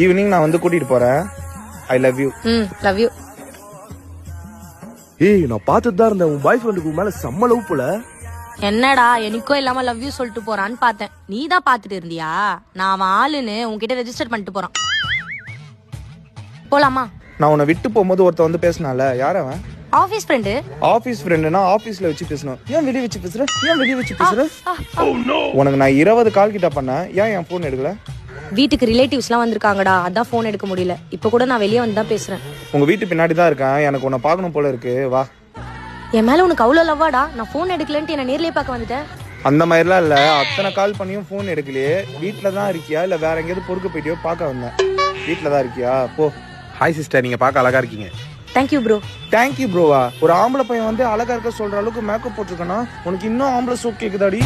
Evening நான் வந்து கூட்டிட்டு போறேன். I love you. Love you. ஏய் நான் பார்த்துட்டு தான் இருந்தேன், உன் பாய் ஃப்ரெண்டுக்கு மேல செம்ம லவ் போல. என்னடா எனக்கோ இல்லாம லவ் யூ சொல்லிட்டு போறான்னு பார்த்தேன். நீ தான் பாத்துட்டு இருந்தியா? நான் அவன் ஆளுன்னு உன்கிட்ட ரெஜிஸ்டர் பண்ணிட்டு போறான். போலாமா? நான் உன்னை விட்டு போகும்போது ஒருத்த வந்து பேசினால, யார் அவன்? Office friend. ஆபீஸ் ஃப்ரெண்டுனா ஆபீஸ்ல வச்சு பேசணும். ஏன் வெளியே வச்சு பேசுற? ஏன் வெளியே வச்சு பேசுற? உனக்கு நான் 20 கால் கிட்ட பண்ணேன், ஏன் என் போன் எடுக்கல? வீட்டுக்கு ரிலேட்டிவ்ஸ்லாம் வந்திருக்காங்கடா, அதான் போன் எடுக்க முடியல. இப்ப கூட நான் வெளியே வந்து தான் பேசுறேன். உங்க வீட்டு பின்னாடி தான் இருக்கேன், எனக்கு உன்னை பார்க்கணும் போல இருக்கு, வா. என் மேல உனக்கு அவ்வளவு லவ்வாடா? நான் போன் எடுக்கலன்ட்டு என்ன நேர்லயே பார்க்க வந்துட்டேன். அந்த மாதிரிலாம் இல்ல, அத்தனை கால் பண்ணியும் போன் எடுக்கலையே. வீட்டுல தான் இருக்கியா இல்ல வேற எங்கேயாவது பொறுக்க போயிட்டியோ பார்க்க வந்தேன். வீட்டுல தான் இருக்கியா? போ. ஹாய் சிஸ்டர், நீங்க பார்க்க அழகா இருக்கீங்க. Thank you bro. தேங்க்யூ ப்ரோவா? ஒரு ஆம்பளை பையன் வந்து அழகா இருக்க சொல்ற அளவுக்கு மேக்கப் போட்டிருக்கனா உனக்கு இன்னும் ஆம்பளை சோக் கேக்குதாடி?